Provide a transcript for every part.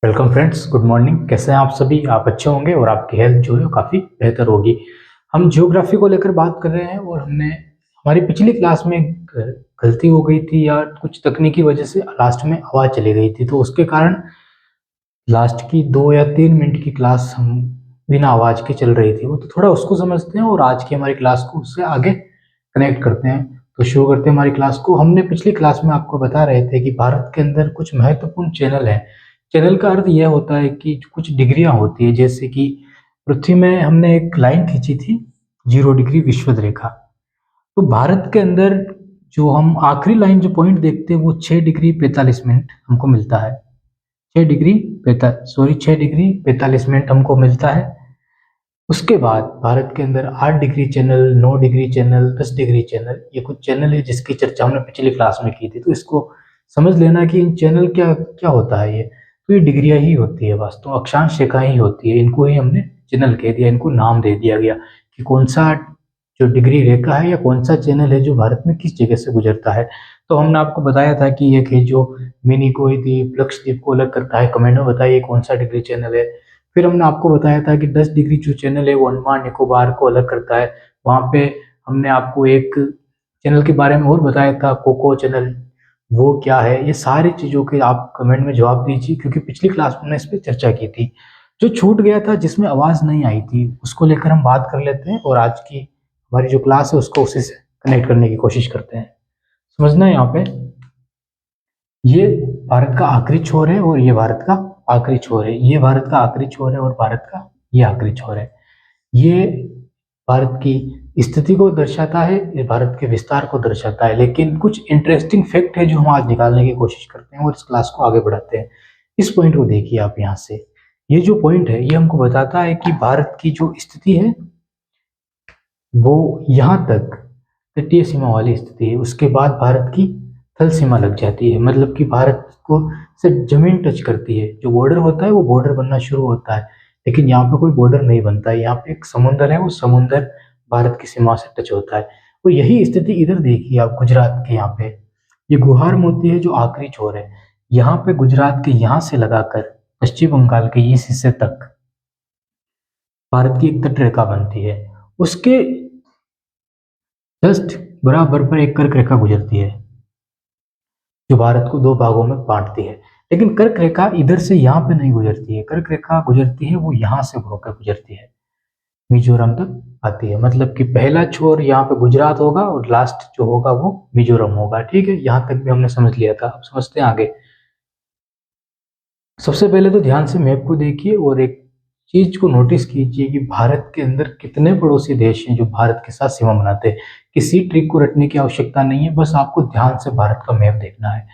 Welcome friends, good morning. कैसे हैं आप सभी? आप अच्छे होंगे और आपकी हेल्थ जो है वो काफ़ी बेहतर होगी। हम ज्योग्राफी को लेकर बात कर रहे हैं और हमने हमारी पिछली क्लास में गलती हो गई थी या कुछ तकनीकी वजह से लास्ट में आवाज़ चली गई थी, तो उसके कारण लास्ट की 2 या 3 मिनट की क्लास हम बिना आवाज़ के चल रही थी। वो तो थोड़ा उसको समझते हैं और आज की हमारी क्लास को उससे आगे कनेक्ट करते हैं। तो शुरू करते हैं हमारी क्लास को। हमने पिछली क्लास में आपको बता रहे थे कि भारत के अंदर कुछ महत्वपूर्ण चैनल हैं। चैनल का अर्थ यह होता है कि कुछ डिग्रियाँ होती है, जैसे कि पृथ्वी में हमने एक लाइन खींची थी 0 डिग्री विषुवत रेखा। तो भारत के अंदर जो हम आखिरी लाइन जो पॉइंट देखते हैं वो 6 डिग्री 45 मिनट हमको मिलता है। 6 डिग्री 45 मिनट हमको मिलता है। उसके बाद भारत के अंदर 8 degree channel, 9 degree channel, 10 degree channel, ये कुछ चैनल है जिसकी चर्चा हमने पिछली क्लास में की थी। तो इसको समझ लेना कि इन चैनल क्या क्या होता है ये। तो ये डिग्रियाँ ही होती है, वास्तव अक्षांश रेखाएँ ही होती है। इनको ही हमने चैनल कह दिया, इनको नाम दे दिया गया कि कौन-सा जो डिग्री रेखा है या कौन-सा चैनल है जो भारत में किस जगह से गुजरता है। तो हमने आपको बताया था कि एक है जो मिनिकोय द्वीप, लक्षद्वीप को अलग करता है। कमेंट में बताइए कौन-सा डिग्री चैनल है। फिर हमने आपको बताया था कि 10 डिग्री जो चैनल है वो अंडमान निकोबार को अलग करता है। वहाँ पे हमने आपको एक चैनल के बारे में और बताया था, कोको चैनल, वो क्या है? ये सारी चीज़ों के आप कमेंट में जवाब दीजिए, क्योंकि पिछली क्लास में हमने इस पे चर्चा की थी। जो छूट गया था जिसमें आवाज़ नहीं आई थी उसको लेकर हम बात कर लेते हैं और आज की हमारी जो क्लास है उसको उसी से कनेक्ट करने की कोशिश करते हैं। समझना है यहाँ पे, ये भारत का आखिरी छोर है और ये भारत का आखिरी छोर है। ये भारत का आखिरी छोर है और भारत का ये आखिरी छोर है। ये भारत की स्थिति को दर्शाता है, ये भारत के विस्तार को दर्शाता है। लेकिन कुछ इंटरेस्टिंग फैक्ट है जो हम आज निकालने की कोशिश करते हैं और इस क्लास को आगे बढ़ाते हैं। इस पॉइंट को देखिए आप यहाँ से। ये जो पॉइंट है ये हमको बताता है कि भारत की जो स्थिति है वो यहाँ तक तटीय सीमा वाली स्थिति है। उसके बाद भारत की थल सीमा लग जाती है, मतलब कि भारत को से जमीन टच करती है। जो बॉर्डर होता है वो बॉर्डर बनना शुरू होता है, लेकिन यहाँ पे कोई बॉर्डर नहीं बनता है। यहाँ पे एक समुंदर है, वो समुंदर भारत की सीमा से टच होता है। तो यही स्थिति इधर देखिए आप, गुजरात के यहाँ पे ये गुहार मोती है जो आखिरी छोर है। यहाँ पे गुजरात के यहाँ से लगाकर पश्चिम बंगाल के इस हिस्से तक भारत की एक तट रेखा बनती है। उसके जस्ट बराबर पर एक कर्क रेखा गुजरती है जो भारत को दो भागों में बांटती है। लेकिन कर्क रेखा इधर से यहाँ पे नहीं गुजरती है। कर्क रेखा गुजरती है वो यहाँ से होकर गुजरती है, मिजोरम तक आती है। मतलब कि पहला छोर यहाँ पे गुजरात होगा और लास्ट जो होगा वो मिजोरम होगा। ठीक है, यहाँ तक भी हमने समझ लिया था। अब समझते हैं आगे। सबसे पहले तो ध्यान से मैप को देखिए और एक चीज को नोटिस कीजिए कि भारत के अंदर कितने पड़ोसी देश हैं जो भारत के साथ सीमा बनाते हैं। किसी ट्रिक को रटने की आवश्यकता नहीं है, बस आपको ध्यान से भारत का मैप देखना है।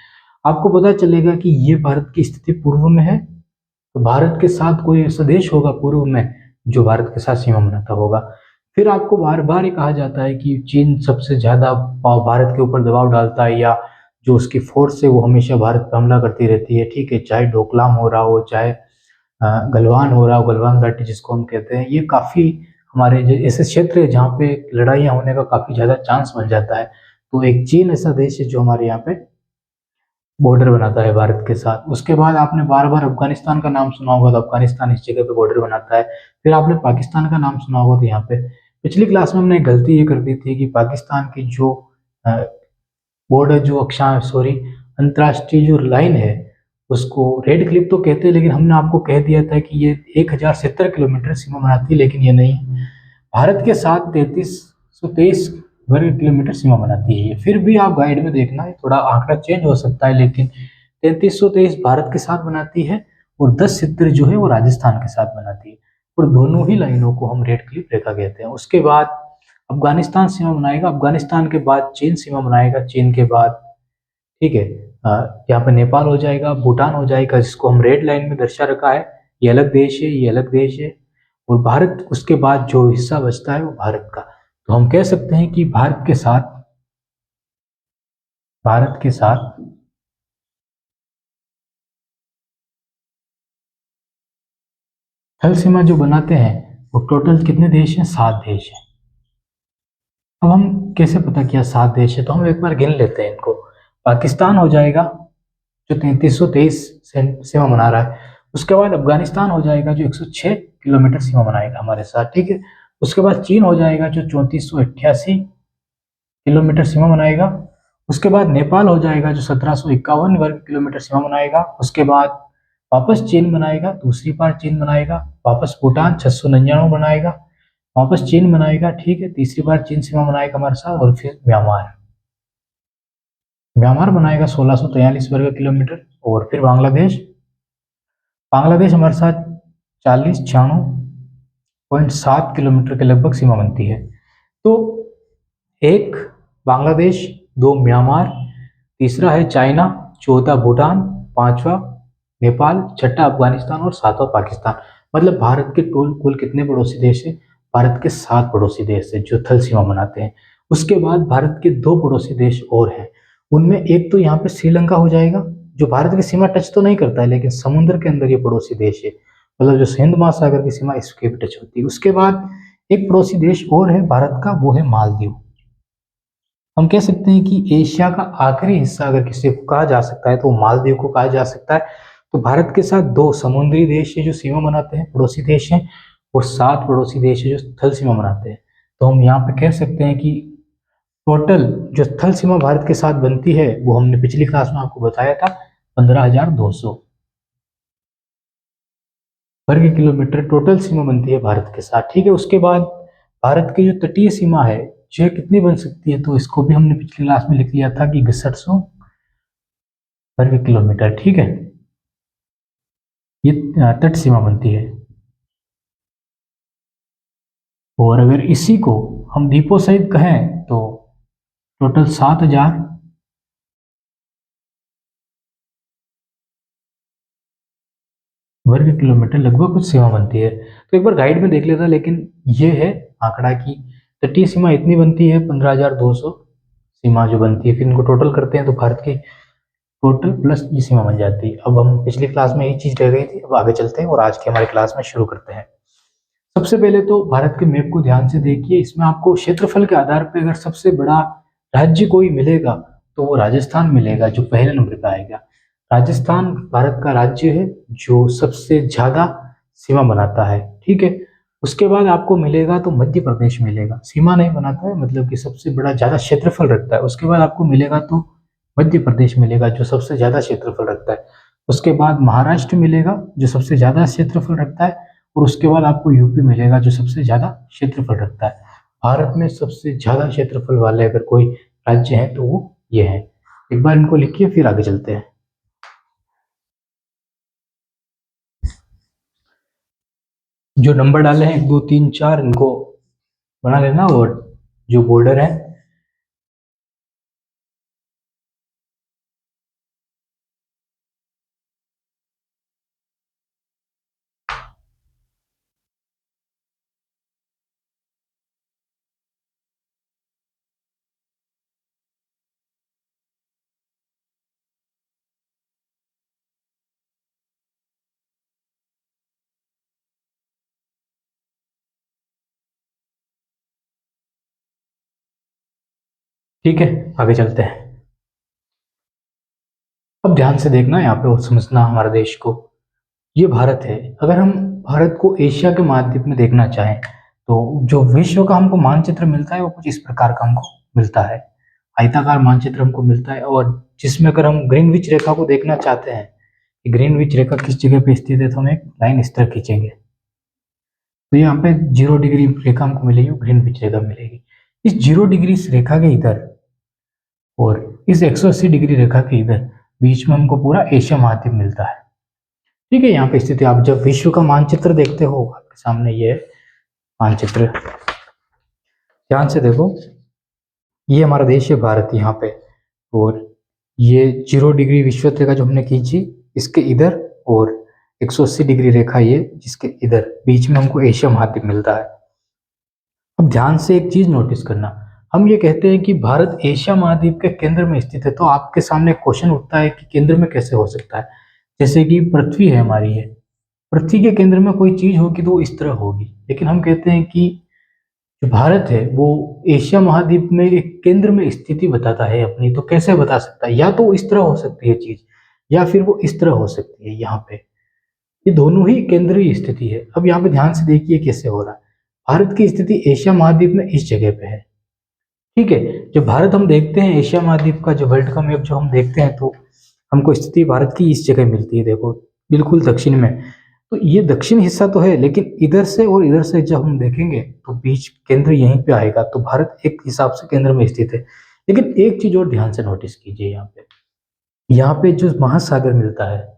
आपको पता चलेगा कि ये भारत की स्थिति पूर्व में है, तो भारत के साथ कोई ऐसा देश होगा पूर्व में जो भारत के साथ सीमा बनाता होगा। फिर आपको बार बार ये कहा जाता है कि चीन सबसे ज्यादा भारत के ऊपर दबाव डालता है, या जो उसकी फोर्स है वो हमेशा भारत पर हमला करती रहती है। ठीक है, चाहे डोकलाम हो रहा हो, चाहे गलवान हो रहा हो, गलवान घाटी जिसको हम कहते हैं, ये काफी हमारे ऐसे क्षेत्र है जहाँ पे लड़ाइयाँ होने का काफी ज्यादा चांस बन जाता है। तो एक चीन ऐसा देश है जो हमारे यहाँ पे बॉर्डर बनाता है भारत के साथ। उसके बाद आपने बार बार अफगानिस्तान का नाम सुना होगा, तो अफगानिस्तान इस जगह पे बॉर्डर बनाता है। फिर आपने पाकिस्तान का नाम सुना होगा, तो यहाँ पे पिछली क्लास में हमने एक गलती ये कर दी थी कि पाकिस्तान की जो बॉर्डर जो अक्षांश सॉरी अंतर्राष्ट्रीय जो लाइन है उसको रेड क्लिफ तो कहते हैं, लेकिन हमने आपको कह दिया था कि ये 1070 किलोमीटर सीमा बनाती है, लेकिन ये नहीं है। भारत के साथ 3323 वर्ग किलोमीटर सीमा बनाती है ये। फिर भी आप गाइड में देखना है, थोड़ा आंकड़ा चेंज हो सकता है, लेकिन 3323 भारत के साथ बनाती है और 1070 जो है वो राजस्थान के साथ बनाती है। और दोनों ही लाइनों को हम रेड क्लिफ रेखा कहते हैं। उसके बाद अफगानिस्तान सीमा बनाएगा, अफगानिस्तान के बाद चीन सीमा बनाएगा, चीन के बाद ठीक है यहाँ पे नेपाल हो जाएगा, भूटान हो जाएगा, जिसको हम रेड लाइन में दर्शा रखा है। ये अलग देश है, ये अलग देश है। और भारत उसके बाद जो हिस्सा बचता है वो भारत का। तो हम कह सकते हैं कि भारत के साथ थल सीमा जो बनाते हैं वो टोटल कितने देश हैं? 7 देश हैं। अब हम कैसे पता किया 7 देश है? तो हम एक बार गिन लेते हैं इनको। पाकिस्तान हो जाएगा जो 3323 से सीमा बना रहा है। उसके बाद अफगानिस्तान हो जाएगा जो 106 किलोमीटर सीमा बनाएगा हमारे साथ, ठीक है। उसके बाद चीन हो जाएगा जो 3488 किलोमीटर सीमा बनाएगा। उसके बाद नेपाल हो जाएगा जो 1751 वर्ग किलोमीटर सीमा बनाएगा। उसके बाद वापस चीन बनाएगा, दूसरी बार चीन बनाएगा। वापस भूटान 699 बनाएगा, वापस चीन बनाएगा, ठीक है। तीसरी बार चीन सीमा बनाएगा हमारे साथ। और फिर म्यांमार, म्यांमार बनाएगा 1643 वर्ग किलोमीटर। और फिर बांग्लादेश, बांग्लादेश हमारे साथ 40-96.7 किलोमीटर के लगभग सीमा बनती है। तो एक बांग्लादेश, दो म्यांमार, तीसरा है चाइना, चौथा भूटान, पांचवा नेपाल, छठा अफगानिस्तान और सातवां पाकिस्तान। मतलब भारत के कुल कितने पड़ोसी देश है? भारत के 7 पड़ोसी देश है जो थल सीमा बनाते हैं। उसके बाद भारत के 2 पड़ोसी देश और हैं। उनमें एक तो यहाँ पे श्रीलंका हो जाएगा जो भारत की सीमा टच तो नहीं करता है लेकिन समुद्र के अंदर ये पड़ोसी देश है, मतलब जो हिंद महासागर की सीमा इसके भी टच होती है। उसके बाद एक पड़ोसी देश और है भारत का, वो है मालदीव। हम कह सकते हैं कि एशिया का आखिरी हिस्सा अगर किसी को कहा जा सकता है तो मालदीव को कहा जा सकता है। तो भारत के साथ 2 समुद्री देश है जो सीमा बनाते हैं, पड़ोसी देश हैं, और 7 पड़ोसी देश है जो थल सीमा बनाते हैं। तो हम यहाँ पे कह सकते हैं कि टोटल जो थल सीमा भारत के साथ बनती है वो हमने पिछली क्लास में आपको बताया था 15,200 वर्ग किलोमीटर टोटल सीमा बनती है भारत के साथ, ठीक है। उसके बाद भारत की जो तटीय सीमा है यह कितनी बन सकती है, तो इसको भी हमने पिछली क्लास में लिख लिया था कि 6100 वर्ग किलोमीटर, ठीक है। ये तट सीमा बनती है। और अगर इसी को हम द्वीपों सहित कहें तो टोटल 7,000 वर्ग किलोमीटर लगभग कुछ सीमा बनती है। तो एक बार गाइड में देख लेता, लेकिन ये है आंकड़ा की तटीय सीमा इतनी बनती है 15,200 सीमा जो बनती है। फिर इनको टोटल करते हैं तो भारत की टोटल प्लस ये सीमा बन जाती है। अब हम पिछली क्लास में यही चीज रह गई थी, अब आगे चलते हैं और आज की हमारी क्लास में शुरू करते हैं। सबसे पहले तो भारत के मैप को ध्यान से देखिए। इसमें आपको क्षेत्रफल के आधार पर अगर सबसे बड़ा राज्य कोई मिलेगा तो वो राजस्थान मिलेगा जो पहले नंबर पर आएगा। राजस्थान भारत का राज्य है जो सबसे ज्यादा सीमा बनाता है, ठीक है। उसके बाद आपको मिलेगा तो मध्य प्रदेश मिलेगा, सीमा नहीं बनाता है मतलब कि सबसे बड़ा ज्यादा क्षेत्रफल रखता है। उसके बाद आपको मिलेगा तो मध्य प्रदेश मिलेगा जो सबसे ज्यादा क्षेत्रफल रखता है। उसके बाद महाराष्ट्र मिलेगा जो सबसे ज्यादा क्षेत्रफल रखता है। और उसके बाद आपको यूपी मिलेगा जो सबसे ज्यादा क्षेत्रफल रखता है। भारत में सबसे ज्यादा क्षेत्रफल वाले अगर कोई राज्य है तो वो ये है। एक बार इनको लिखिए फिर आगे चलते हैं। जो नंबर डाले हैं 1 2 3 4 इनको बना लेना। और जो बॉर्डर है ठीक है, आगे चलते हैं। अब ध्यान से देखना यहाँ पे और समझना हमारे देश को। ये भारत है। अगर हम भारत को एशिया के माध्यम में देखना चाहें तो जो विश्व का हमको मानचित्र मिलता है वो कुछ इस प्रकार का हमको मिलता है। आयताकार मानचित्र हमको मिलता है और जिसमें अगर हम ग्रीनविच रेखा को देखना चाहते हैं कि ग्रीनविच रेखा किस जगह पे स्थित है तो हम एक लाइन इस तरह खींचेंगे तो यहाँ पे 0 डिग्री रेखा हमको मिलेगी, ग्रीनविच रेखा मिलेगी। इस 0 डिग्री रेखा के इधर और इस 180 डिग्री रेखा के इधर बीच में हमको पूरा एशिया महाद्वीप मिलता है, ठीक है। यहाँ पे स्थिति आप जब विश्व का मानचित्र देखते हो आपके सामने ये मानचित्र, ध्यान से देखो। ये हमारा देश है भारत यहाँ पे, और ये 0 डिग्री विश्व रेखा जो हमने खींची इसके इधर और 180 डिग्री रेखा ये जिसके इधर बीच में हमको एशिया महाद्वीप मिलता है। अब ध्यान से एक चीज नोटिस करना, हम ये कहते हैं कि भारत एशिया महाद्वीप के केंद्र में स्थित है। तो आपके सामने क्वेश्चन उठता है कि केंद्र में कैसे हो सकता है। जैसे कि पृथ्वी है हमारी, है पृथ्वी के केंद्र में कोई चीज होगी तो इस तरह होगी, लेकिन हम कहते हैं कि जो भारत है वो एशिया महाद्वीप में एक केंद्र में स्थिति बताता है अपनी। तो कैसे बता सकता है? या तो इस तरह हो सकती है चीज या फिर वो इस तरह हो सकती है यहाँ पे। ये दोनों ही केंद्रीय स्थिति है। अब यहाँ पे ध्यान से देखिए कैसे हो रहा है। भारत की स्थिति एशिया महाद्वीप में इस जगह पे है, ठीक है। जब भारत हम देखते हैं एशिया महाद्वीप का जो वर्ल्ड का मैप जो हम देखते हैं तो हमको स्थिति भारत की इस जगह मिलती है, देखो बिल्कुल दक्षिण में। तो ये दक्षिण हिस्सा तो है, लेकिन इधर से और इधर से जब हम देखेंगे तो बीच केंद्र यहीं पे आएगा, तो भारत एक हिसाब से केंद्र में स्थित है। लेकिन एक चीज और ध्यान से नोटिस कीजिए, यहाँ पे जो महासागर मिलता है,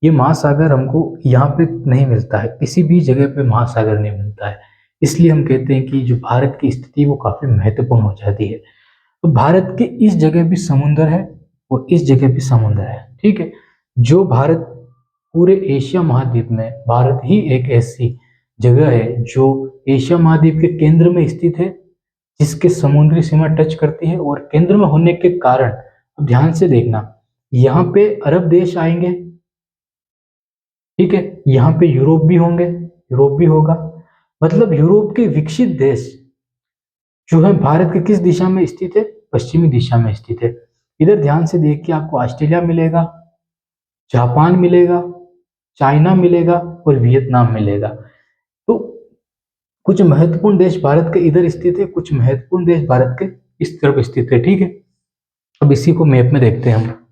ये महासागर हमको यहाँ पे नहीं मिलता है, किसी भी जगह पे महासागर नहीं मिलता है। इसलिए हम कहते हैं कि जो भारत की स्थिति वो काफी महत्वपूर्ण हो जाती है। तो भारत के इस जगह भी समुद्र है और इस जगह भी समुद्र है, ठीक है। जो भारत पूरे एशिया महाद्वीप में, भारत ही एक ऐसी जगह है जो एशिया महाद्वीप के केंद्र में स्थित है, जिसके समुद्री सीमा टच करती है। और केंद्र में होने के कारण, अब ध्यान से देखना, यहाँ पे अरब देश आएंगे, ठीक है, यहाँ पे यूरोप भी होंगे, यूरोप भी होगा। मतलब यूरोप के विकसित देश जो है भारत के किस दिशा में स्थित है, पश्चिमी दिशा में स्थित है। इधर ध्यान से देखिए, आपको ऑस्ट्रेलिया मिलेगा, जापान मिलेगा, चाइना मिलेगा और वियतनाम मिलेगा। तो कुछ महत्वपूर्ण देश भारत के इधर स्थित है, कुछ महत्वपूर्ण देश भारत के इस तरफ स्थित है, ठीक है। अब इसी को मैप में देखते हैं हम।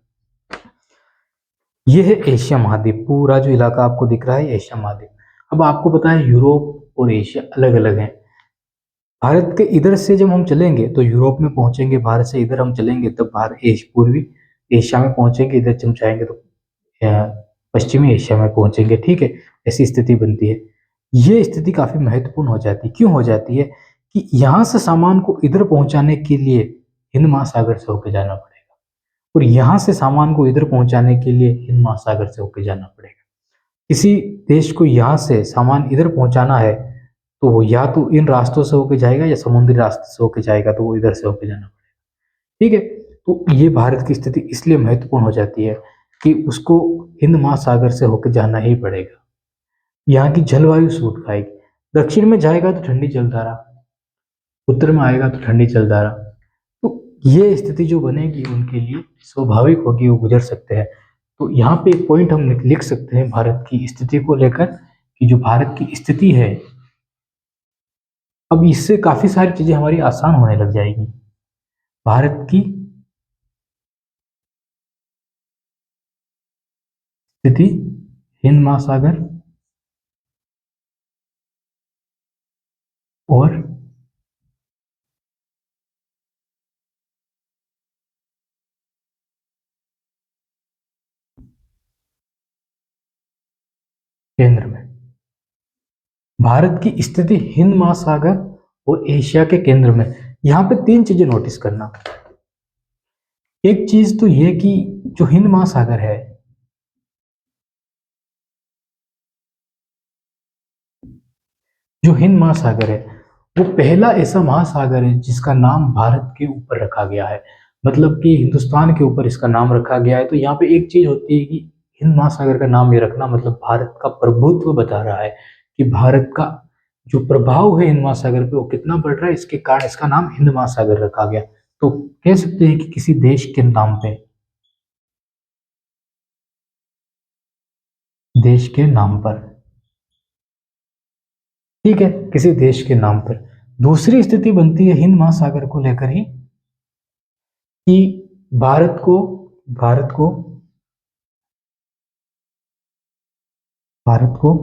ये है एशिया महाद्वीप, पूरा जो इलाका आपको दिख रहा है एशिया महाद्वीप। अब आपको पता है यूरोप और एशिया अलग अलग हैं। भारत के इधर से जब हम चलेंगे तो यूरोप में पहुंचेंगे, भारत से इधर हम चलेंगे तब भारत पूर्वी एशिया में पहुंचेंगे, इधर जब जाएंगे तो पश्चिमी एशिया में पहुंचेंगे, ठीक है। ऐसी स्थिति बनती है। ये स्थिति काफी महत्वपूर्ण हो जाती है। क्यों हो जाती है? कि यहाँ से सामान को इधर पहुंचाने के लिए हिंद महासागर से होकर जाना पड़ेगा, और यहाँ से सामान को इधर पहुंचाने के लिए हिंद महासागर से होकर जाना पड़ेगा। किसी देश को यहाँ से सामान इधर पहुंचाना है तो वो या तो इन रास्तों से होकर जाएगा या समुद्री रास्ते से होकर जाएगा, तो वो इधर से होकर जाना पड़ेगा, ठीक है। तो ये भारत की स्थिति इसलिए महत्वपूर्ण हो जाती है कि उसको हिंद महासागर से होकर जाना ही पड़ेगा। यहाँ की जलवायु सूट खाएगी। दक्षिण में जाएगा तो ठंडी जलधारा, उत्तर में आएगा तो ठंडी जलधारा। तो ये स्थिति जो बनेगी उनके लिए स्वाभाविक होगी, वो गुजर सकते हैं। तो यहाँ पे एक पॉइंट हम लिख सकते हैं भारत की स्थिति को लेकर, कि जो भारत की स्थिति है, अब इससे काफी सारी चीजें हमारी आसान होने लग जाएगी। भारत की स्थिति हिंद महासागर और केंद्र में, भारत की स्थिति हिंद महासागर और एशिया के केंद्र में। यहाँ पे तीन चीजें नोटिस करना। एक चीज तो ये कि जो हिंद महासागर है, जो हिंद महासागर है वो पहला ऐसा महासागर है जिसका नाम भारत के ऊपर रखा गया है, मतलब कि हिंदुस्तान के ऊपर इसका नाम रखा गया है। तो यहाँ पे एक चीज होती है कि हिंद महासागर का नाम ये रखना मतलब भारत का प्रभुत्व बता रहा है, कि भारत का जो प्रभाव है हिंद महासागर पे वो कितना बढ़ रहा है, इसके कारण इसका नाम हिंद महासागर रखा गया। तो कह सकते हैं कि किसी देश के नाम पे, देश के नाम पर, ठीक है, किसी देश के नाम पर। दूसरी स्थिति बनती है हिंद महासागर को लेकर ही, कि भारत को भारत को भारत को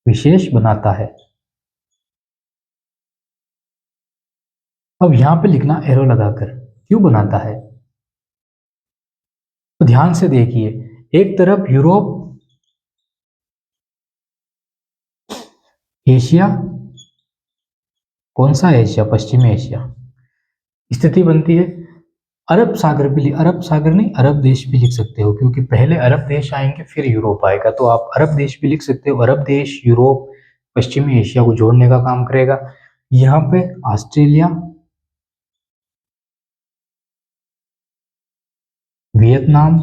विशेष बनाता है। अब यहां पे लिखना एरो लगाकर, क्यों बनाता है? तो ध्यान से देखिए, एक तरफ यूरोप, एशिया, कौन सा एशिया? पश्चिमी एशिया स्थिति बनती है। अरब सागर भी, अरब सागर नहीं, अरब देश भी लिख सकते हो, क्योंकि पहले अरब देश आएंगे फिर यूरोप आएगा, तो आप अरब देश भी लिख सकते हो। अरब देश यूरोप पश्चिमी एशिया को जोड़ने का काम करेगा। यहाँ पे ऑस्ट्रेलिया, वियतनाम,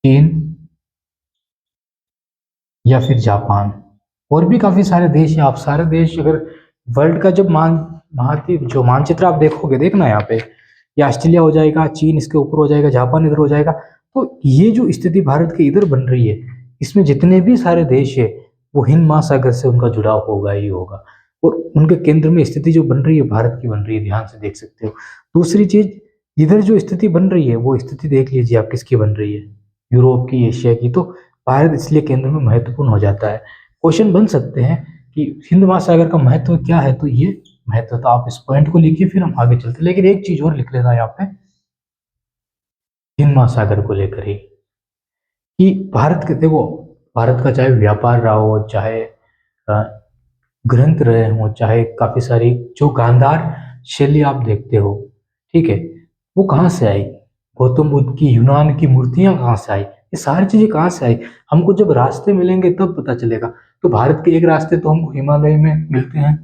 चीन या फिर जापान, और भी काफी सारे देश हैं। आप सारे देश अगर वर्ल्ड का जब महाद्वीप जो मानचित्र आप देखोगे, देखना यहाँ पे, या ऑस्ट्रेलिया हो जाएगा, चीन इसके ऊपर हो जाएगा, जापान इधर हो जाएगा। तो ये जो स्थिति भारत के इधर बन रही है, इसमें जितने भी सारे देश है वो हिंद महासागर से उनका जुड़ाव होगा ही होगा, और उनके केंद्र में स्थिति जो बन रही है भारत की बन रही है, ध्यान से देख सकते हो। दूसरी चीज, इधर जो स्थिति बन रही है वो स्थिति देख लीजिए आप किसकी बन रही है, यूरोप की, एशिया की। तो भारत इसलिए केंद्र में महत्वपूर्ण हो जाता है। क्वेश्चन बन सकते हैं कि हिंद महासागर का महत्व क्या है, तो ये महत्व, तो आप इस पॉइंट को लिखिए फिर हम आगे चलते। लेकिन एक चीज और लिख लेना यहाँ पे हिंद महासागर को लेकर ही, कि भारत के, देखो भारत का चाहे व्यापार रहा हो, चाहे ग्रंथ रहे हो, चाहे काफी सारी जो गांधार शैली आप देखते हो, ठीक है, वो कहाँ से आई, गौतम बुद्ध की, यूनान की मूर्तियां कहाँ से आई, ये सारी चीजें कहाँ से आई, हमको जब रास्ते मिलेंगे तब पता चलेगा। तो भारत के एक रास्ते तो हमको हिमालय में मिलते हैं,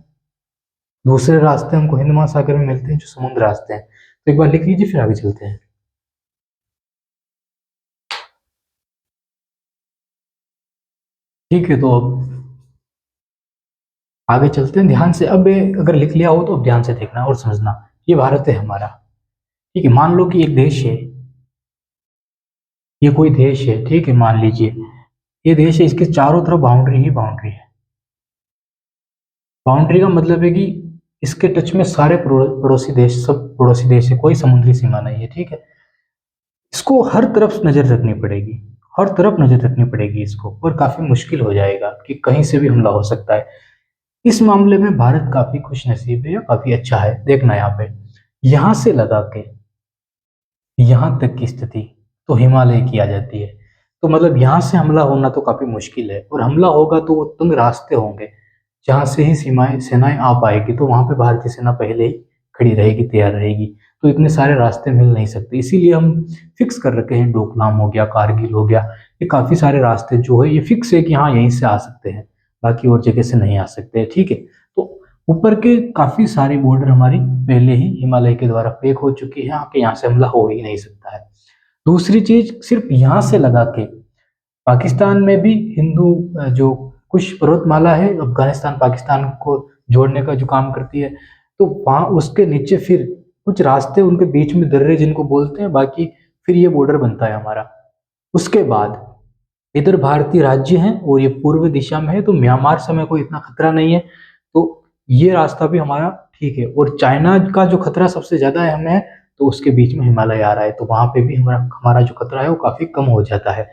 दूसरे रास्ते हमको हिंद महासागर में मिलते हैं जो समुद्र रास्ते हैं। तो एक बार लिख लीजिए फिर आगे चलते हैं। ठीक है, तो अब आगे चलते हैं ध्यान से। अब अगर लिख लिया हो तो अब ध्यान से देखना और समझना। ये भारत है हमारा, ठीक है। मान लो कि एक देश है, ये कोई देश है, ठीक है, मान लीजिए ये देश है, इसके चारों तरफ बाउंड्री ही बाउंड्री है। बाउंड्री का मतलब है कि इसके टच में सारे पड़ोसी देश, सब पड़ोसी देश है, कोई समुद्री सीमा नहीं है, ठीक है। इसको हर तरफ नजर रखनी पड़ेगी, हर तरफ नजर रखनी पड़ेगी इसको, और काफी मुश्किल हो जाएगा कि कहीं से भी हमला हो सकता है। इस मामले में भारत काफी खुश नसीब है या काफी अच्छा है। देखना यहाँ पे, यहां से लगा के यहां तक की स्थिति तो हिमालय की आ जाती है। तो मतलब यहां से हमला होना तो काफी मुश्किल है, और हमला होगा तो वो तंग रास्ते होंगे जहां से ही सीमाएं सेनाएं आ पाएगी, तो वहां पे भारतीय सेना पहले ही खड़ी रहेगी, तैयार रहेगी। तो इतने सारे रास्ते मिल नहीं सकते, इसीलिए हम फिक्स कर रखे हैं, डोकलाम हो गया, कारगिल हो गया, ये काफी सारे रास्ते जो है ये फिक्स है कि हाँ यहीं से आ सकते हैं, बाकी और जगह से नहीं आ सकते, ठीक है। तो ऊपर के काफी सारी बॉर्डर हमारी पहले ही हिमालय के द्वारा पैक हो चुकी है, आके यहाँ से हमला हो ही नहीं सकता है। दूसरी चीज, सिर्फ यहाँ से लगा के पाकिस्तान में भी हिंदू जो कुछ पर्वतमाला है, अफगानिस्तान पाकिस्तान को जोड़ने का जो काम करती है, तो वहां उसके नीचे फिर कुछ रास्ते उनके बीच में दर्रे जिनको बोलते हैं, बाकी फिर ये बॉर्डर बनता है हमारा। उसके बाद इधर भारतीय राज्य हैं और ये पूर्व दिशा में है, तो म्यांमार से हमें कोई इतना खतरा नहीं है, तो ये रास्ता भी हमारा ठीक है। और चाइना का जो खतरा सबसे ज्यादा है हमें, तो उसके बीच में हिमालय आ रहा है, तो वहां पे भी हमारा हमारा जो खतरा है वो काफी कम हो जाता है।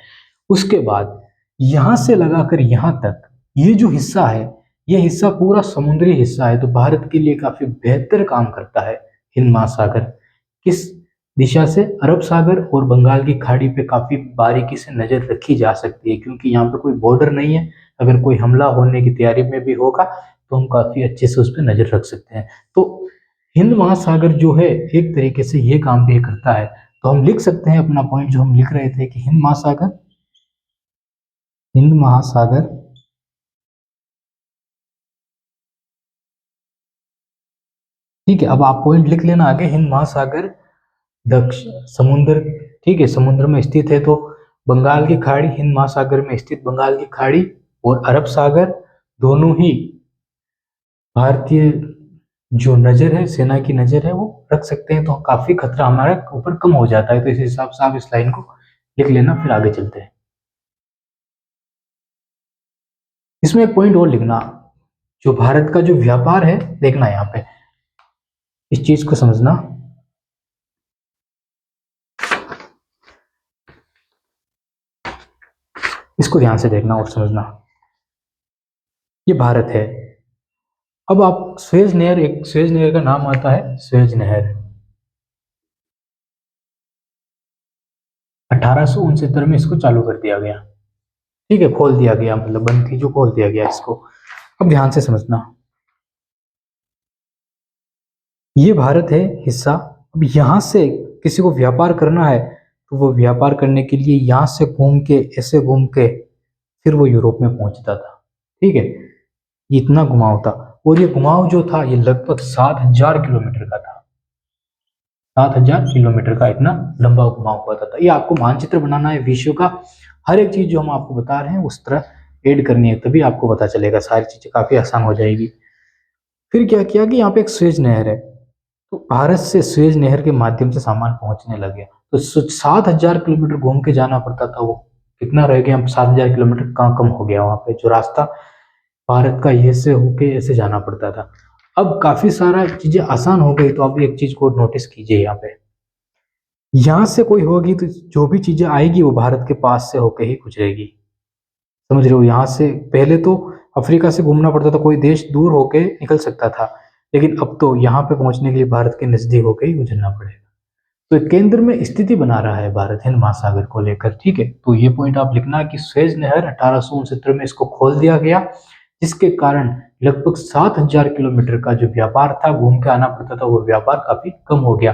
उसके बाद यहां से लगाकर यहां तक ये जो हिस्सा है, ये हिस्सा पूरा समुद्री हिस्सा है, तो भारत के लिए काफी बेहतर काम करता है हिंद महासागर। किस दिशा से? अरब सागर और बंगाल की खाड़ी पे काफी बारीकी से नजर रखी जा सकती है, क्योंकि यहाँ पे कोई बॉर्डर नहीं है। अगर कोई हमला होने की तैयारी में भी होगा तो हम काफी अच्छे से उस पर नजर रख सकते हैं। तो हिंद महासागर जो है एक तरीके से ये काम भी करता है। तो हम लिख सकते हैं अपना पॉइंट जो हम लिख रहे थे कि हिंद महासागर, हिंद महासागर ठीक है। अब आप पॉइंट लिख लेना आगे, हिंद महासागर दक्षिण समुद्र, ठीक है, समुद्र में स्थित है। तो बंगाल की खाड़ी, हिंद महासागर में स्थित बंगाल की खाड़ी और अरब सागर, दोनों ही भारतीय जो नजर है, सेना की नजर है, वो रख सकते हैं, तो काफी खतरा हमारे ऊपर कम हो जाता है। तो इस हिसाब से आप इस लाइन को लिख लेना, फिर आगे चलते हैं। इसमें एक पॉइंट और लिखना, जो भारत का जो व्यापार है, देखना यहाँ पे इस चीज को समझना। इसको ध्यान से देखना और समझना। ये भारत है। अब आप स्वेज नहर, एक स्वेज नहर का नाम आता है, स्वेज नहर 1869 में इसको चालू कर दिया गया, ठीक है, खोल दिया गया, मतलब बंद थी जो खोल दिया गया इसको। अब ध्यान से समझना, ये भारत है हिस्सा। अब यहां से किसी को व्यापार करना है, तो वो व्यापार करने के लिए यहां से घूम के, ऐसे घूम के फिर वो यूरोप में पहुंचता था, ठीक है। ये इतना घुमाव था, और ये घुमाव जो था ये लगभग 7,000 किलोमीटर का था। 7,000 किलोमीटर का इतना लंबा घुमाव हुआ था। ये आपको मानचित्र बनाना है विश्व का, हर एक चीज जो हम आपको बता रहे हैं उस तरह ऐड करनी है, तभी आपको पता चलेगा, सारी चीजें काफी आसान हो जाएगी। फिर क्या किया कि यहाँ पे एक स्वेज नहर है, तो भारत से सुएज नहर के माध्यम से सामान पहुंचने लगे। तो 7,000 किलोमीटर घूम के जाना पड़ता था, वो कितना रह गया, 7,000 किलोमीटर कहाँ कम हो गया वहां पे, जो रास्ता भारत का ये से होके ऐसे जाना पड़ता था। अब काफी सारा चीजें आसान हो गई। तो आप एक चीज को नोटिस कीजिए, यहाँ पे यहाँ से कोई होगी तो जो भी चीजें आएगी वो भारत के पास से होके ही गुजरेगी। समझ रहे हो, यहाँ से पहले तो अफ्रीका से घूमना पड़ता था, कोई देश दूर होके निकल सकता था, लेकिन अब तो यहाँ पे पहुंचने के लिए भारत के नजदीक होके ही गुजरना पड़ेगा। तो केंद्र में स्थिति बना रहा है भारत हिंद महासागर को लेकर। ठीक है, तो ये पॉइंट आप लिखना कि सुएज नहर 1869 में इसको खोल दिया गया, जिसके कारण लगभग 7,000 किलोमीटर का जो व्यापार था, घूम के आना पड़ता था, वो व्यापार काफी कम हो गया।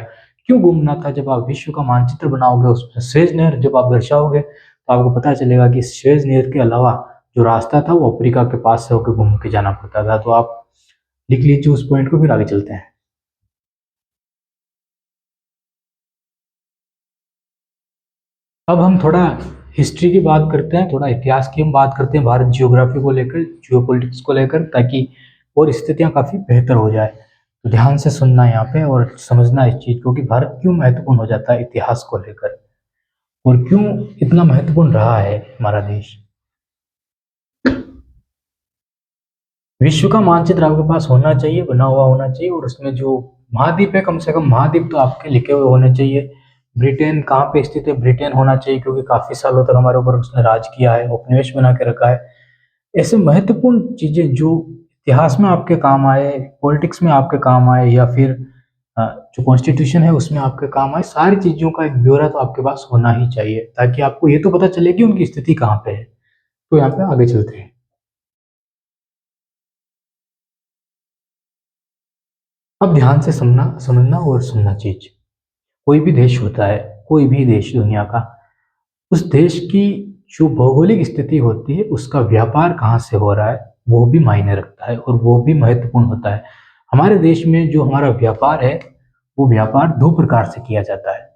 क्यों घूमना था? जब आप विश्व का मानचित्र बनाओगे, उसमें सुएज नहर जब आप दर्शाओगे तो आपको पता चलेगा कि सुएज नहर के अलावा जो रास्ता था वो अफ्रीका के पास से होकर घूम के जाना पड़ता था। तो आप लिख लीजिए उस पॉइंट को, फिर आगे चलते हैं। अब हम थोड़ा हिस्ट्री की बात करते हैं, थोड़ा इतिहास की हम बात करते हैं, भारत जियोग्राफी को लेकर, जियोपॉलिटिक्स को लेकर, ताकि और स्थितियां काफी बेहतर हो जाए। तो ध्यान से सुनना यहाँ पे और समझना इस चीज को कि भारत क्यों महत्वपूर्ण हो जाता है इतिहास को लेकर, और क्यों इतना महत्वपूर्ण रहा है हमारा देश। विश्व का मानचित्र आपके पास होना चाहिए, बना हुआ होना चाहिए, और उसमें जो महाद्वीप है, कम से कम महाद्वीप तो आपके लिखे हुए होने चाहिए। ब्रिटेन कहाँ पे स्थित है, ब्रिटेन होना चाहिए, क्योंकि काफी सालों तक हमारे ऊपर उसने राज किया है, उपनिवेश बना के रखा है। ऐसे महत्वपूर्ण चीजें जो इतिहास में आपके काम आए, पॉलिटिक्स में आपके काम आए, या फिर जो कॉन्स्टिट्यूशन है उसमें आपके काम आए, सारी चीजों का एक ब्यौरा तो आपके पास होना ही चाहिए, ताकि आपको ये तो पता चले कि उनकी स्थिति कहाँ पे है। तो यहाँ पे आगे चलते हैं। अब ध्यान से समझना और सुनना चीज। कोई भी देश होता है, कोई भी देश दुनिया का, उस देश की जो भौगोलिक स्थिति होती है, उसका व्यापार कहाँ से हो रहा है, वो भी मायने रखता है और वो भी महत्वपूर्ण होता है। हमारे देश में जो हमारा व्यापार है, वो व्यापार दो प्रकार से किया जाता है।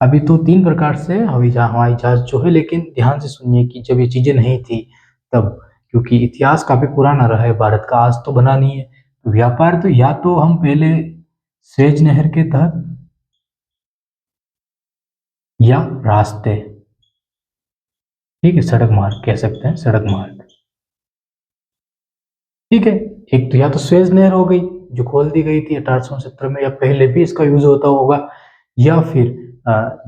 अभी तो तीन प्रकार से हवाई जहाज जो है, लेकिन ध्यान से सुनिए कि जब ये चीजें नहीं थी तब, क्योंकि इतिहास काफी पुराना रहा है भारत का, आज तो बना नहीं है। तो व्यापार तो या तो हम पहले स्वेज नहर के तहत, या रास्ते, ठीक है, सड़क मार्ग कह सकते हैं, सड़क मार्ग। ठीक है, एक तो या तो स्वेज नहर हो गई जो खोल दी गई थी 1870 में, या पहले भी इसका यूज होता होगा, या फिर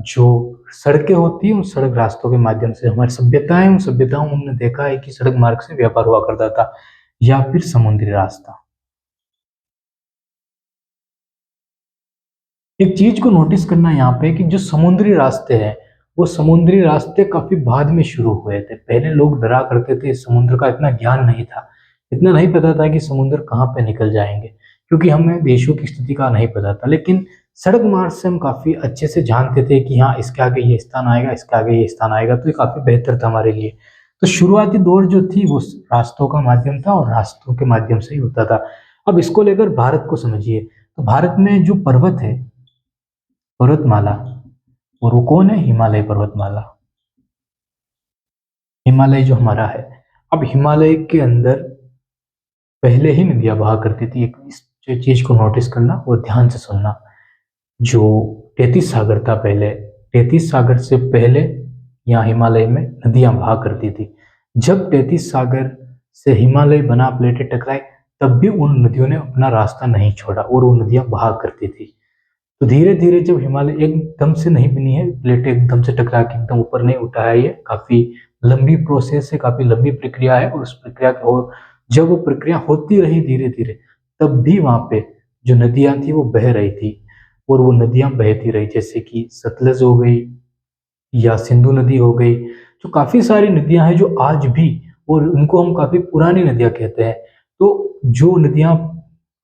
जो सड़कें होती हैं उन सड़क रास्तों के माध्यम से हमारी सभ्यताएं, उन सभ्यताओं में हमने देखा है कि सड़क मार्ग से व्यापार हुआ करता था, या फिर समुद्री रास्ता। एक चीज को नोटिस करना यहाँ पे कि जो समुद्री रास्ते हैं, वो समुद्री रास्ते काफी बाद में शुरू हुए थे। पहले लोग डरा करते थे, समुद्र का इतना ज्ञान नहीं था, इतना नहीं पता था कि समुद्र कहाँ पे निकल जाएंगे, क्योंकि हमें देशों की स्थिति का नहीं पता था। लेकिन सड़क मार्ग से हम काफी अच्छे से जानते थे कि हाँ, इसके आगे ये स्थान आएगा, इसके आगे ये स्थान आएगा, तो ये काफी बेहतर था हमारे लिए। तो शुरुआती दौर जो थी वो रास्तों का माध्यम था, और रास्तों के माध्यम से ही होता था। अब इसको लेकर भारत को समझिए। तो भारत में जो पर्वत है, पर्वतमाला, और वो कौन है? हिमालय पर्वतमाला। हिमालय जो हमारा है, अब हिमालय के अंदर पहले ही नदियां बहा करती थी। एक इस चीज को नोटिस करना और ध्यान से सुनना। जो 33 सागर था पहले, 33 सागर से पहले यहाँ हिमालय में नदियां बहा करती थी। जब 33 सागर से हिमालय बना, प्लेटें टकराई, तब भी उन नदियों ने अपना रास्ता नहीं छोड़ा और वो नदियां बहा करती थी। तो धीरे धीरे जब हिमालय एकदम से नहीं बनी है, प्लेटें एकदम से टकरा के एकदम ऊपर नहीं उठा है, ये काफी लंबी प्रोसेस है, काफी लंबी प्रक्रिया है, और उस प्रक्रिया और जब वो प्रक्रिया होती रही धीरे धीरे, तब भी वहां पे जो नदियां थी वो बह रही थी, और वो नदियां बहती रही, जैसे कि सतलज हो गई, या सिंधु नदी हो गई। जो काफी सारी नदियां हैं जो आज भी, और उनको हम काफी पुरानी नदियां कहते हैं। तो जो नदियां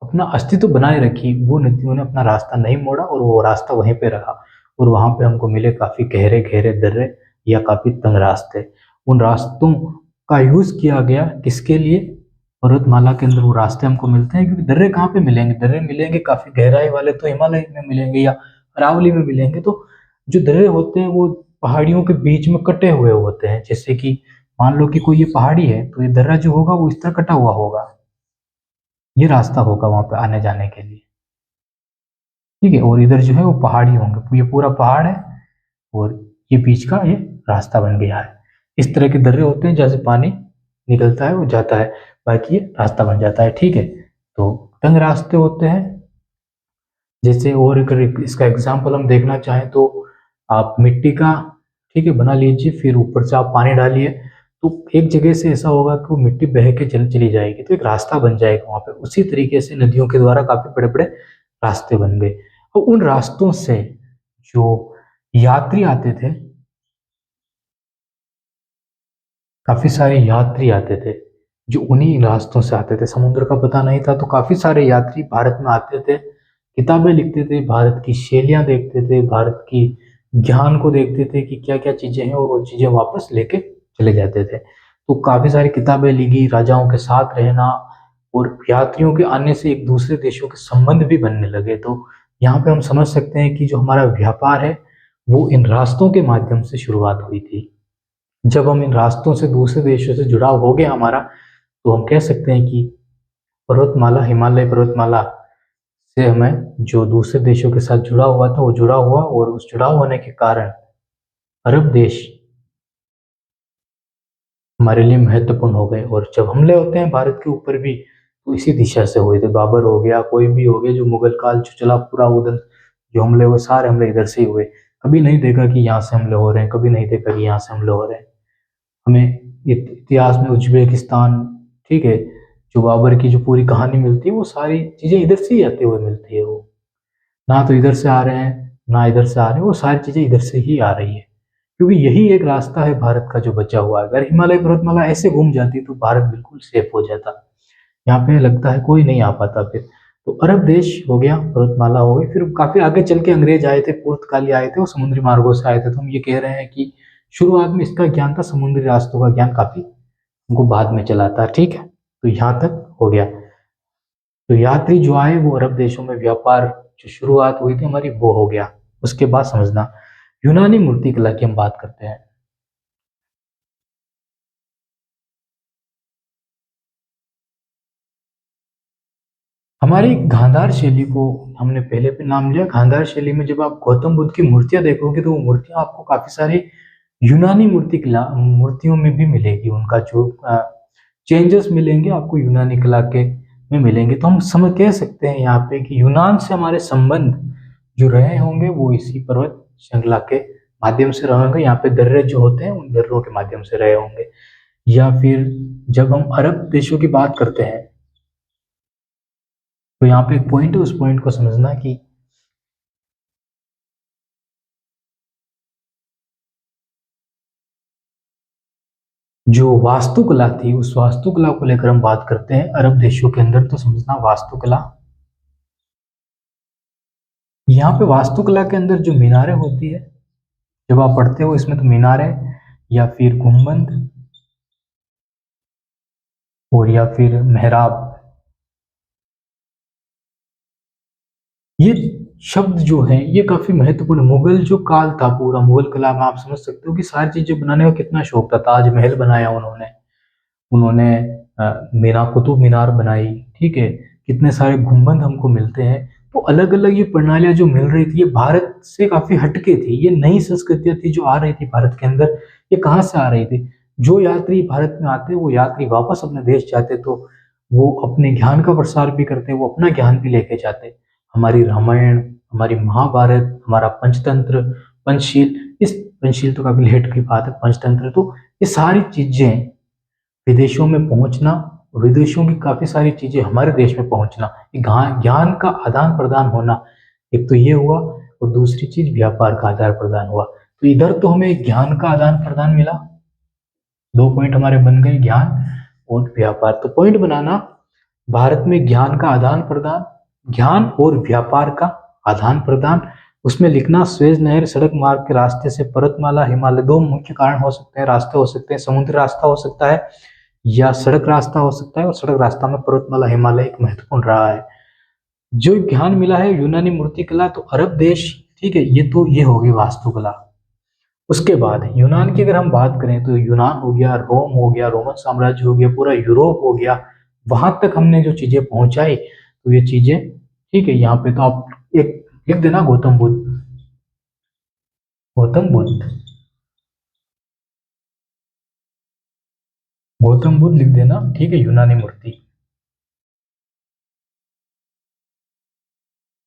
अपना अस्तित्व बनाए रखी, वो नदियों ने अपना रास्ता नहीं मोड़ा, और वो रास्ता वहीं पे रहा, और वहां पे हमको मिले काफी गहरे गहरे दर्रे, या काफी तंग रास्ते। उन रास्तों का यूज किया गया किसके लिए? पर्वतमाला के अंदर वो रास्ते हमको मिलते हैं, क्योंकि दर्रे कहाँ पे मिलेंगे? दर्रे मिलेंगे काफी गहराई वाले तो हिमालय में मिलेंगे, या अरावली में मिलेंगे। तो जो दर्रे होते हैं वो पहाड़ियों के बीच में कटे हुए होते हैं। जैसे कि मान लो कि कोई ये पहाड़ी है, तो ये दर्रा जो होगा वो इस तरह कटा हुआ होगा। ये रास्ता होगा वहां पे आने जाने के लिए, ठीक है। और इधर जो है वो पहाड़ी होंगे, ये पूरा पहाड़ है और ये बीच का ये रास्ता बन गया है। इस तरह के दर्रे होते हैं, जैसे पानी निकलता है वो जाता है, बाकी ये रास्ता बन जाता है, ठीक है। तो तंग रास्ते होते हैं। जैसे और अगर इसका एग्जाम्पल हम देखना चाहें तो आप मिट्टी का, ठीक है, बना लीजिए, फिर ऊपर से आप पानी डालिए, तो एक जगह से ऐसा होगा कि वो मिट्टी बह के चली जाएगी, तो एक रास्ता बन जाएगा वहां पे। उसी तरीके से नदियों के द्वारा काफी बड़े बड़े रास्ते बन गए, और उन रास्तों से जो यात्री आते थे, काफी सारे यात्री आते थे जो उन्हीं रास्तों से आते थे। समुद्र का पता नहीं था, तो काफी सारे यात्री भारत में आते थे, किताबें लिखते थे, भारत की शैलियां देखते थे, भारत की ज्ञान को देखते थे कि क्या क्या चीजें हैं, और वो चीजें वापस लेके चले जाते थे। तो काफी सारी किताबें लिखी, राजाओं के साथ रहना, और यात्रियों के आने से एक दूसरे देशों के संबंध भी बनने लगे। तो यहाँ पे हम समझ सकते हैं कि जो हमारा व्यापार है वो इन रास्तों के माध्यम से शुरुआत हुई थी। जब हम इन रास्तों से दूसरे देशों से जुड़ाव हो गया हमारा, तो हम कह सकते हैं कि पर्वतमाला, हिमालय पर्वतमाला से हमें जो दूसरे देशों के साथ जुड़ा हुआ था वो जुड़ा हुआ, और उस जुड़ाव होने के कारण अरब देश हमारे लिए महत्वपूर्ण हो गए। और जब हमले होते हैं भारत के ऊपर भी, तो इसी दिशा से हुए थे। बाबर हो गया, कोई भी हो गया, जो मुगल काल जो चला पूरा, उधर जो हमले हुए सारे हमले इधर से ही हुए। कभी नहीं देखा कि यहाँ से हमले हो रहे हैं, कभी नहीं देखा कि यहाँ से हमले हो रहे हैं। हमें इतिहास में उज्बेकिस्तान, ठीक है, जो बाबर की जो पूरी कहानी मिलती है वो सारी चीजें इधर से ही आते हुए मिलती है। वो ना तो इधर से आ रहे हैं ना इधर से आ रहे हैं, वो सारी चीजें इधर से ही आ रही है, क्योंकि यही एक रास्ता है भारत का जो बचा हुआ है। अगर हिमालय पर्वतमाला ऐसे घूम जाती तो भारत बिल्कुल सेफ हो जाता। यहाँ पे लगता है कोई नहीं आ पाता फिर। तो अरब देश हो गया, पर्वतमाला हो गई, फिर काफी आगे चल के अंग्रेज आए थे, पुर्तगाली आए थे, वो समुद्री मार्गों से आए थे। तो हम ये कह रहे हैं कि शुरुआत में इसका ज्ञान था, समुद्री रास्तों का ज्ञान काफी हमको बाद में चला था, ठीक है। तो यहाँ तक हो गया। तो यात्री जो आए वो अरब देशों में व्यापार जो शुरुआत हुई थी हमारी वो हो गया। उसके बाद समझना, यूनानी मूर्तिकला की हम बात करते हैं। हमारी गांधार शैली को हमने पहले भी नाम लिया। गांधार शैली में जब आप गौतम बुद्ध की मूर्तियां देखोगे तो वो मूर्तियां आपको काफी सारी यूनानी मूर्तिकला मूर्तियों में भी मिलेगी। उनका जो चेंजेस मिलेंगे आपको यूनानी कला के में मिलेंगे। तो हम समझ कह सकते हैं यहाँ पे कि यूनान से हमारे संबंध जो रहे होंगे वो इसी पर्वत श्रृंखला के माध्यम से रहे होंगे। यहाँ पे दर्रे जो होते हैं उन दर्रों के माध्यम से रहे होंगे। या फिर जब हम अरब देशों की बात करते हैं तो यहाँ पे एक पॉइंट है, उस पॉइंट को समझना कि जो वास्तुकला थी उस वास्तुकला को लेकर हम बात करते हैं अरब देशों के अंदर। तो समझना वास्तुकला, यहाँ पे वास्तुकला के अंदर जो मीनारें होती है, जब आप पढ़ते हो इसमें, तो मीनारें या फिर गुंबद और या फिर मेहराब, ये शब्द जो है ये काफी महत्वपूर्ण। मुगल जो काल था, पूरा मुगल कला में आप समझ सकते हो कि सारी चीजें बनाने का कितना शौक था। ताजमहल बनाया उन्होंने, उन्होंने मीना कुतुब मीनार बनाई, ठीक है, कितने सारे गुंबद हमको मिलते हैं। तो अलग अलग ये प्रणालियां जो मिल रही थी ये भारत से काफी हटके थी, ये नई संस्कृतियां थी जो आ रही थी भारत के अंदर। ये कहाँ से आ रही थी? जो यात्री भारत में आते वो यात्री वापस अपने देश जाते तो वो अपने ज्ञान का प्रसार भी करते, वो अपना ज्ञान भी लेके जाते। हमारी रामायण, हमारी महाभारत, हमारा पंचतंत्र, पंचशील, इस पंचशील तो काफी लेट की बात है, पंचतंत्र, तो ये सारी चीजें विदेशों में पहुंचना, विदेशों की काफी सारी चीजें हमारे देश में पहुंचना, ज्ञान का आदान प्रदान होना, एक तो ये हुआ। और दूसरी चीज व्यापार का आदान प्रदान हुआ। तो इधर तो हमें ज्ञान का आदान प्रदान मिला, दो पॉइंट हमारे बन गए, ज्ञान और व्यापार। तो पॉइंट बनाना, भारत में ज्ञान का आदान प्रदान, ज्ञान और व्यापार का आदान प्रदान। उसमें लिखना, स्वेज नहर सड़क मार्ग के रास्ते से पर्वतमाला हिमालय, दो मुख्य कारण हो सकते हैं, रास्ते हो सकते हैं, समुद्री रास्ता हो सकता है या सड़क रास्ता हो सकता है। और सड़क रास्ता में पर्वतमाला हिमालय एक महत्वपूर्ण रहा है। जो ज्ञान मिला है यूनानी मूर्तिकला, तो अरब देश, ठीक है, ये तो ये होगी वास्तुकला। उसके बाद यूनान की अगर हम बात करें तो यूनान हो गया, रोम हो गया, रोमन साम्राज्य हो गया, पूरा यूरोप हो गया, वहां तक हमने जो चीजें पहुंचाई, तो ये चीजें ठीक है। यहाँ पे तो आप एक लिख देना गौतम बुद्ध। गौतम बुद्ध, गौतम बुद्ध लिख देना, ठीक है। यूनानी मूर्ति,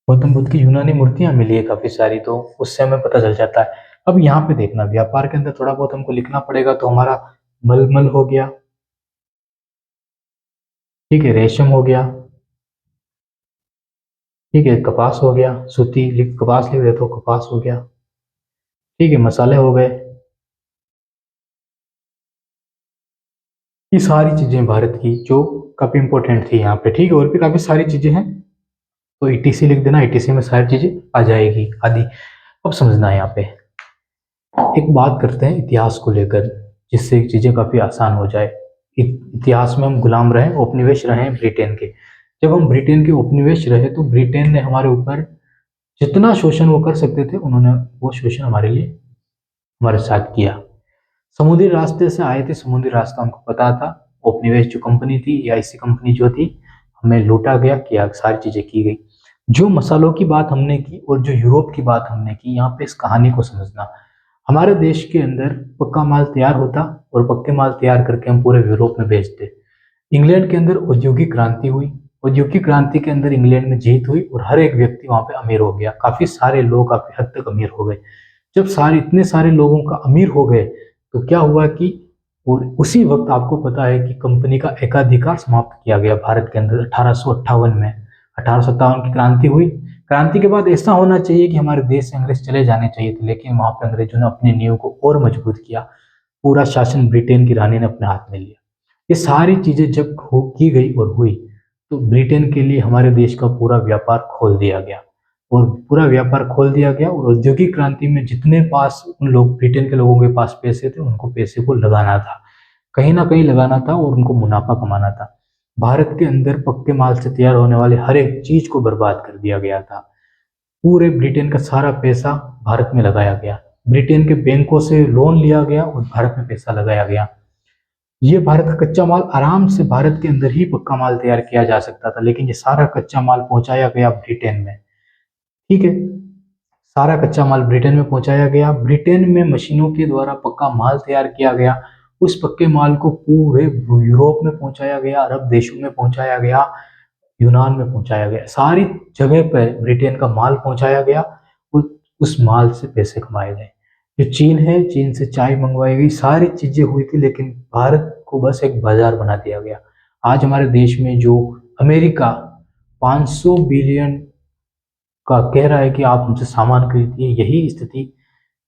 गौतम बुद्ध की यूनानी मूर्तियां मिली है काफी सारी, तो उससे हमें पता चल जाता है। अब यहाँ पे देखना, व्यापार के अंदर थोड़ा बहुत हमको लिखना पड़ेगा। तो हमारा मलमल हो गया, ठीक है। रेशम हो गया, ठीक है। कपास हो गया, सूती लिख, कपास लिख देते हो, कपास हो गया, ठीक है। मसाले हो गए। ये सारी चीजें भारत की जो काफी इंपॉर्टेंट थी यहाँ पे, ठीक है। और भी काफी सारी चीजें हैं, तो ईटीसी लिख देना, ईटीसी में सारी चीजें आ जाएगी आदि। अब समझना है यहाँ पे, एक बात करते हैं इतिहास को लेकर, जिससे चीजें काफी आसान हो जाए। इतिहास में हम गुलाम रहे, उपनिवेश रहे ब्रिटेन के। जब हम ब्रिटेन के उपनिवेश रहे, तो ब्रिटेन ने हमारे ऊपर जितना शोषण वो कर सकते थे, उन्होंने वो शोषण हमारे लिए, हमारे साथ किया। समुद्री रास्ते से आए थे, समुद्री रास्ता हमको पता था। उपनिवेश जो कंपनी थी, या ऐसी कंपनी जो थी, हमें लूटा गया, किया, सारी चीजें की गई। जो मसालों की बात हमने की और जो यूरोप की बात हमने की, यहाँ पे इस कहानी को समझना। हमारे देश के अंदर पक्का माल तैयार होता, और पक्के माल तैयार करके हम पूरे यूरोप में बेचते। इंग्लैंड के अंदर औद्योगिक क्रांति हुई, औद्योगिक क्रांति के अंदर इंग्लैंड में जीत हुई, और हर एक व्यक्ति वहां पे अमीर हो गया। काफी सारे लोग काफी हद तक अमीर हो गए। जब सारे इतने सारे लोगों का अमीर हो गए, तो क्या हुआ कि, और उसी वक्त आपको पता है कि कंपनी का एकाधिकार समाप्त किया गया भारत के अंदर 1858 में। 1857 की क्रांति हुई। क्रांति के बाद ऐसा होना चाहिए कि हमारे देश से अंग्रेज चले जाने चाहिए थे, लेकिन वहां पर अंग्रेजों ने अपनी नींव को और मजबूत किया। पूरा शासन ब्रिटेन की रानी ने अपने हाथ में लिया। ये सारी चीजें जब की गई और हुई, तो ब्रिटेन के लिए हमारे देश का पूरा व्यापार खोल दिया गया, और पूरा व्यापार खोल दिया गया। और औद्योगिक क्रांति में जितने पास उन लोग, ब्रिटेन के लोगों के पास पैसे थे, उनको पैसे को लगाना था, कहीं ना कहीं लगाना था, और उनको मुनाफा कमाना था। भारत के अंदर पक्के माल से तैयार होने वाले हर एक चीज को बर्बाद कर दिया गया था। पूरे ब्रिटेन का सारा पैसा भारत में लगाया गया। ब्रिटेन के बैंकों से लोन लिया गया और भारत में पैसा लगाया गया। ये भारत का कच्चा माल, आराम से भारत के अंदर ही पक्का माल तैयार किया जा सकता था, लेकिन ये सारा कच्चा माल पहुंचाया गया ब्रिटेन में, ठीक है। सारा कच्चा माल ब्रिटेन में पहुंचाया गया। ब्रिटेन में मशीनों के द्वारा पक्का माल तैयार किया गया। उस पक्के माल को पूरे यूरोप में पहुंचाया गया, अरब देशों में पहुंचाया गया, यूनान में पहुंचाया गया। सारी जगह पर ब्रिटेन का माल पहुंचाया गया। उस माल से पैसे कमाए गए। जो चीन है, चीन से चाय मंगवाई गई, सारी चीजें हुई थी, लेकिन भारत को बस एक बाजार बना दिया गया। आज हमारे देश में जो अमेरिका 500 बिलियन का कह रहा है कि आप हमसे सामान खरीदिए, यही स्थिति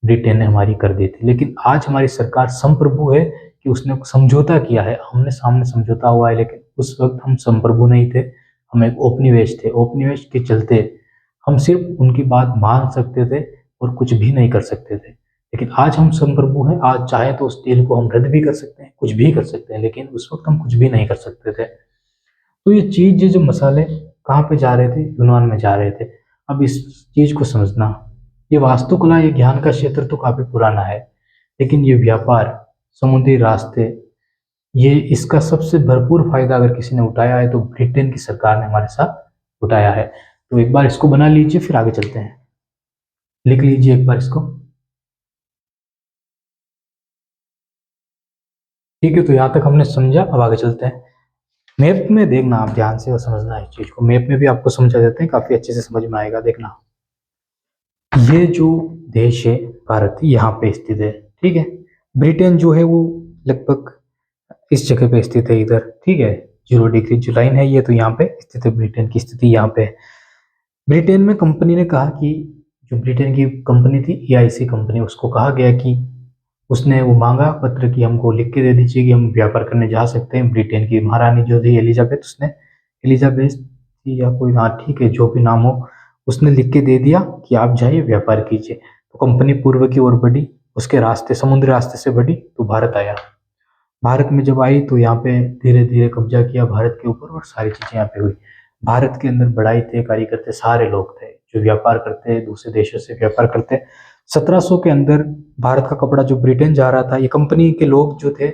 ब्रिटेन ने हमारी कर दी थी। लेकिन आज हमारी सरकार संप्रभु है, कि उसने समझौता किया है, हमने सामने समझौता हुआ है, लेकिन उस वक्त हम संप्रभु नहीं थे, हम एक औपनिवेश थे। औपनिवेश के चलते हम सिर्फ उनकी बात मान सकते थे और कुछ भी नहीं कर सकते थे। लेकिन आज हम संप्रभु हैं, आज चाहे तो उस डील को हम रद्द भी कर सकते हैं, कुछ भी कर सकते हैं, लेकिन उस वक्त हम कुछ भी नहीं कर सकते थे। तो ये चीज, ये जो मसाले कहाँ पे जा रहे थे, यूनान में जा रहे थे। अब इस चीज को समझना, ये वास्तुकला, ये ज्ञान का क्षेत्र तो काफी पुराना है, लेकिन ये व्यापार, समुद्री रास्ते, ये इसका सबसे भरपूर फायदा अगर किसी ने उठाया है, तो ब्रिटेन की सरकार ने हमारे साथ उठाया है। तो एक बार इसको बना लीजिए, फिर आगे चलते हैं। लिख लीजिए एक बार इसको, ठीक है। तो यहाँ तक हमने समझा, अब आगे चलते हैं। मैप में देखना आप ध्यान से, और समझना है इस चीज को। मैप में भी आपको समझा देते हैं, काफी अच्छे से समझ में आएगा। देखना, ये जो देश है भारत, यहाँ पे स्थित है, ठीक है। ब्रिटेन जो है वो लगभग इस जगह पे स्थित है, इधर, ठीक है। 0 डिग्री जो लाइन है ये, तो यहाँ पे स्थित है, ब्रिटेन की स्थिति यहाँ पे है। ब्रिटेन में कंपनी ने कहा कि, जो ब्रिटेन की कंपनी थी, EIC कंपनी, उसको कहा गया कि, उसने वो मांगा पत्र कि हमको लिख के दे दीजिए कि हम व्यापार करने जा सकते हैं। ब्रिटेन की महारानी जो थी एलिजाबेथ, उसने, एलिजाबेथ थी या कोई, हाँ ठीक है, जो भी नाम हो, उसने लिख के दे दिया कि आप जाइए व्यापार कीजिए। तो कंपनी पूर्व की ओर बढ़ी, उसके रास्ते समुद्री रास्ते से बढ़ी, तो भारत आया। भारत में जब आई, तो यहाँ पे धीरे धीरे कब्जा किया भारत के ऊपर, और सारी चीजें यहाँ पे हुई। भारत के अंदर बढ़ाई थे, कार्य करते सारे लोग थे, जो व्यापार करते, दूसरे देशों से व्यापार करते। 1700 के अंदर भारत का कपड़ा जो ब्रिटेन जा रहा था, ये कंपनी के लोग जो थे,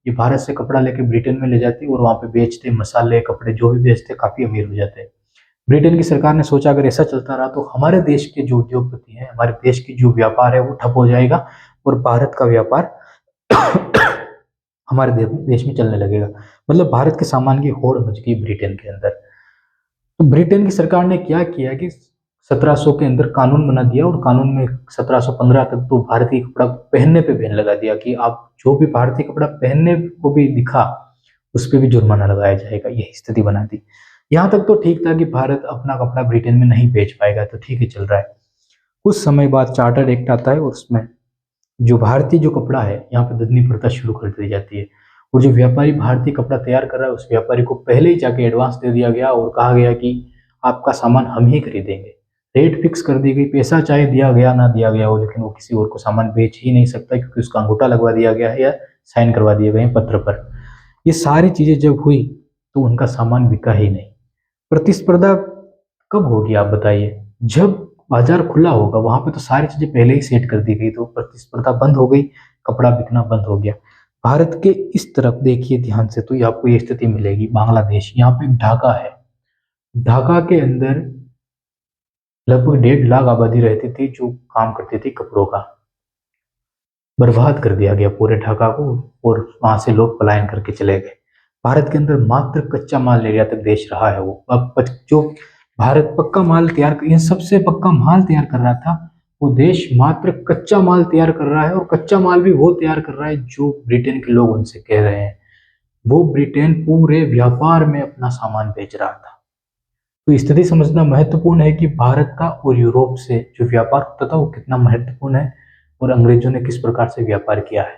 ये भारत से कपड़ा लेके ब्रिटेन में ले जाती है और वहाँ पे बेचते, मसाले, कपड़े जो भी बेचते, काफ़ी अमीर हो जाते हैं। ब्रिटेन की सरकार ने सोचा अगर ऐसा चलता रहा तो हमारे देश के जो उद्योगपति हैं, हमारे देश की जो व्यापार है वो ठप हो जाएगा और भारत का व्यापार हमारे देश में चलने लगेगा। मतलब भारत के सामान की होड़ मच गई ब्रिटेन के अंदर। तो ब्रिटेन की सरकार ने क्या किया कि 1700 के अंदर कानून बना दिया और कानून में 1715 तक तो भारतीय कपड़ा पहनने पे बैन लगा दिया कि आप जो भी भारतीय कपड़ा पहनने को भी दिखा उस पर भी जुर्माना लगाया जाएगा। यही स्थिति बना दी। यहाँ तक तो ठीक था कि भारत अपना कपड़ा ब्रिटेन में नहीं बेच पाएगा, तो ठीक है चल रहा है। कुछ समय बाद चार्टर एक्ट आता है और उसमें जो भारतीय जो कपड़ा है यहाँ पे दंडनीय प्रथा शुरू कर दी जाती है और जो व्यापारी भारतीय कपड़ा तैयार कर रहा है उस व्यापारी को पहले ही जाके एडवांस दे दिया गया और कहा गया कि आपका सामान हम ही खरीदेंगे। रेट फिक्स कर दी गई, पैसा चाहे दिया गया ना दिया गया हो, लेकिन वो किसी और को सामान बेच ही नहीं सकता क्योंकि उसका अंगूठा लगवा दिया गया है या साइन करवा दिए गए हैं पत्र पर। ये सारी चीजें जब हुई तो उनका सामान बिका ही नहीं। प्रतिस्पर्धा कब होगी आप बताइए? जब बाजार खुला होगा, वहां पे तो सारी चीजें पहले ही सेट कर दी गई, तो प्रतिस्पर्धा बंद हो गई, कपड़ा बिकना बंद हो गया। भारत के इस तरफ देखिए ध्यान से तो ये आपको ये स्थिति मिलेगी। बांग्लादेश, यहाँ पे ढाका है। ढाका के अंदर लगभग 1.5 लाख आबादी रहती थी जो काम करती थी कपड़ों का। बर्बाद कर दिया गया पूरे ढाका को और वहां से लोग पलायन करके चले गए। भारत के अंदर मात्र कच्चा माल निर्यातक देश रहा है वो। अब जो भारत पक्का माल तैयार, इन सबसे पक्का माल तैयार कर रहा था, वो देश मात्र कच्चा माल तैयार कर रहा है और कच्चा माल भी वो तैयार कर रहा है जो ब्रिटेन के लोग उनसे कह रहे हैं। वो ब्रिटेन पूरे व्यापार में अपना सामान बेच रहा था। तो स्थिति समझना महत्वपूर्ण है कि भारत का और यूरोप से जो व्यापार होता था वो कितना महत्वपूर्ण है और अंग्रेजों ने किस प्रकार से व्यापार किया है।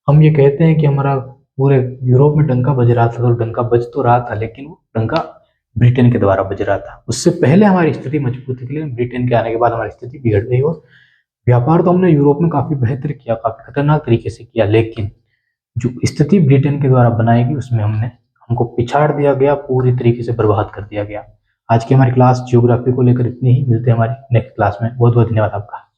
हम ये कहते हैं कि हमारा पूरे यूरोप में डंका बज रहा था, तो डंका बज तो रहा था लेकिन वो डंका ब्रिटेन के द्वारा बज रहा था। उससे पहले हमारी स्थिति मजबूत थी, लेकिन ब्रिटेन के आने के बाद हमारी स्थिति बिगड़ गई और व्यापार तो हमने यूरोप में काफी बेहतर किया, काफी खतरनाक तरीके से किया, लेकिन जो स्थिति ब्रिटेन के द्वारा बनाई गई उसमें हमको पिछाड़ दिया गया, पूरी तरीके से बर्बाद कर दिया गया। आज की हमारी क्लास जियोग्राफी को लेकर इतनी ही। मिलते हैं हमारी नेक्स्ट क्लास में। बहुत बहुत धन्यवाद आपका।